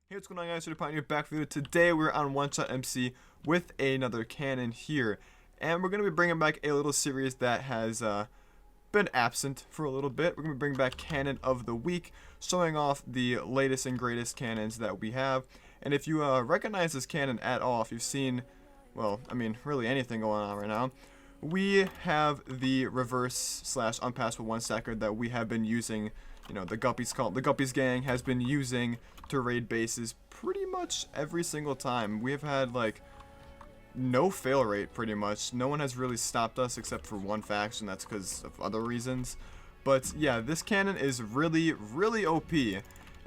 Hey, what's going on, guys? Pioneer back for you. Today we're on One Shot MC with another cannon here, and we're going to be bringing back a little series that has been absent for a little bit. We're going to be bringing back Cannon of the Week, showing off the latest and greatest cannons that we have. And if you recognize this cannon at all, if you've seen, well, I mean, really anything going on right now, we have the reverse / unpassable one stacker that we have been using. You know, the Guppies gang has been using to raid bases pretty much every single time. We have had like no fail rate pretty much. No one has really stopped us except for one faction. That's because of other reasons. But yeah, this cannon is really OP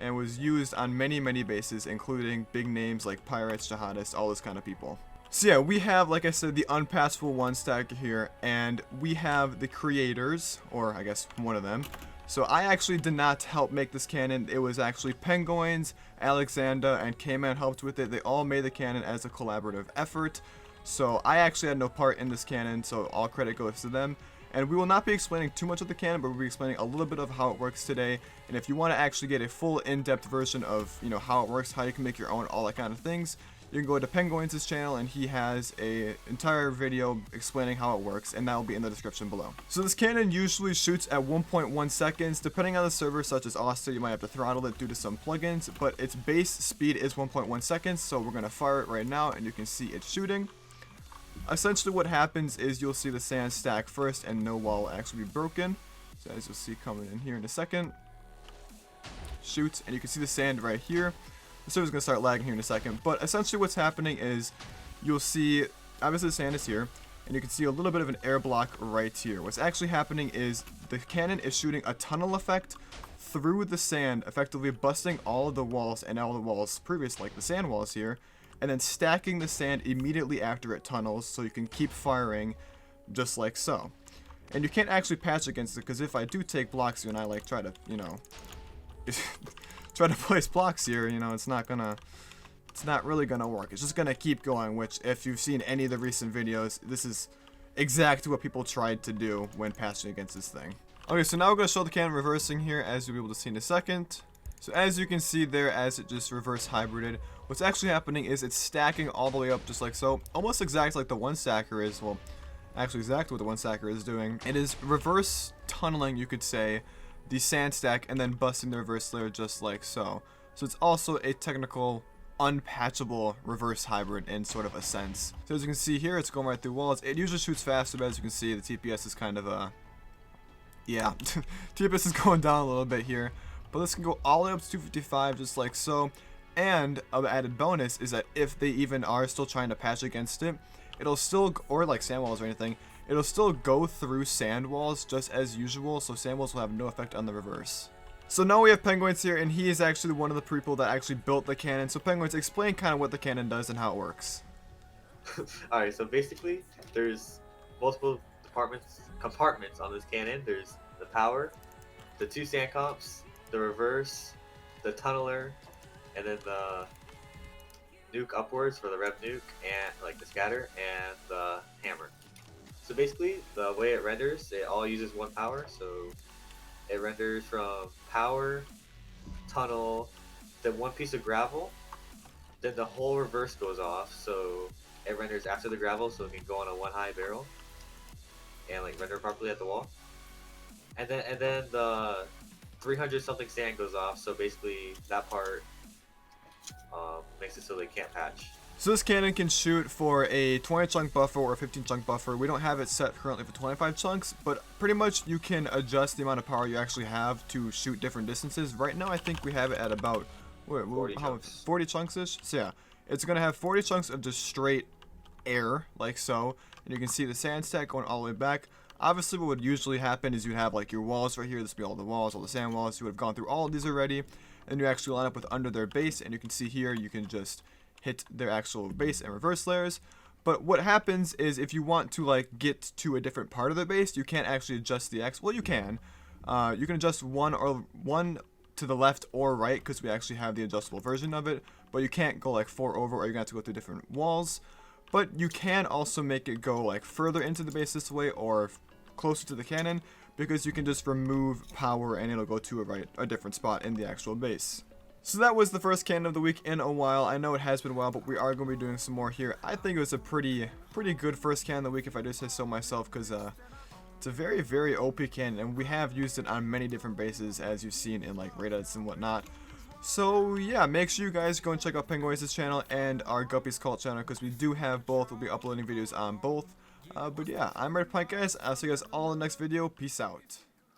and was used on many bases, including big names like pirates, jihadists, all this kind of people. So yeah, we have, like I said, the unpassable one stacker here, and we have the creators, or I guess one of them. So I actually did not help make this cannon. It was actually Penguins, Alexander, and K-Man helped with it. They all made the cannon as a collaborative effort. So I actually had no part in this cannon, so all credit goes to them. And we will not be explaining too much of the cannon, but we'll be explaining a little bit of how it works today. And if you want to actually get a full in-depth version of, you know, how it works, how you can make your own, all that kind of things, you can go to Penguins' channel, and he has a entire video explaining how it works, and that will be in the description below. So this cannon usually shoots at 1.1 seconds. Depending on the server, such as Austin, you might have to throttle it due to some plugins, but its base speed is 1.1 seconds, so we're going to fire it right now, and you can see it shooting. Essentially what happens is you'll see the sand stack first, and no wall will actually be broken. So as you'll see coming in here in a second. Shoots, and you can see the sand right here. The server's going to start lagging here in a second, but essentially what's happening is you'll see, obviously the sand is here, and you can see a little bit of an air block right here. What's actually happening is the cannon is shooting a tunnel effect through the sand, effectively busting all of the walls and all the walls previous, like the sand walls here, and then stacking the sand immediately after it tunnels, so you can keep firing just like so. And you can't actually patch against it, because if I do take blocks here and I like try to, you know, try to place blocks here, you know, it's not really gonna work. It's just gonna keep going, which if you've seen any of the recent videos, this is exactly what people tried to do when patching against this thing. Okay, so now we're gonna show the cannon reversing here, as you'll be able to see in a second. So as you can see there, as it just reverse hybrided, what's actually happening is it's stacking all the way up just like so, almost exactly like the one stacker is. Well, actually exactly what the one stacker is doing. It is reverse tunneling, you could say, the sand stack and then busting the reverse layer just like so. So it's also a technical unpatchable reverse hybrid in sort of a sense. So as you can see here, it's going right through walls. It usually shoots faster, but as you can see, the TPS is kind of yeah, TPS is going down a little bit here. But this can go all the way up to 255 just like so. And an added bonus is that if they even are still trying to patch against it, it'll still, or like sand walls or anything, it'll still go through sand walls just as usual, so sand walls will have no effect on the reverse. So now we have Penguins here, and he is actually one of the people that actually built the cannon. So Penguins, explain kind of what the cannon does and how it works. Alright, so basically there's multiple compartments on this cannon. There's the power, the two sand comps, the reverse, the tunneler, and then the nuke upwards for the rev nuke, and like the scatter, and the hammer. So basically, the way it renders, it all uses one power. So it renders from power, tunnel, then one piece of gravel, then the whole reverse goes off. So it renders after the gravel, so it can go on a one high barrel and like render properly at the wall. And then the 300 something sand goes off. So basically, that part makes it so they can't patch. So this cannon can shoot for a 20 chunk buffer or a 15 chunk buffer. We don't have it set currently for 25 chunks, but pretty much you can adjust the amount of power you actually have to shoot different distances. Right now I think we have it at about 40 chunks-ish. So yeah, it's going to have 40 chunks of just straight air like so. And you can see the sand stack going all the way back. Obviously what would usually happen is you have like your walls right here. This would be all the walls, all the sand walls. You would have gone through all of these already. And you actually line up with under their base, and you can see here you can just hit their actual base and reverse layers. But what happens is if you want to like get to a different part of the base, you can't actually adjust the X. Well, you can adjust one to the left or right, because we actually have the adjustable version of it, but you can't go like 4 over, or you're gonna have to go through different walls. But you can also make it go like further into the base this way, or closer to the cannon, because you can just remove power and it'll go to a different spot in the actual base. So that was the first cannon of the week in a while. I know it has been a while, but we are going to be doing some more here. I think it was a pretty good first cannon of the week, if I do say so myself, because it's a very OP cannon, and we have used it on many different bases, as you've seen in like raid-outs and whatnot. So yeah, make sure you guys go and check out Penguins' channel and our Guppy's Cult channel, because we do have both. We'll be uploading videos on both. But yeah, I'm Red Pint, guys. I'll see you guys all in the next video. Peace out.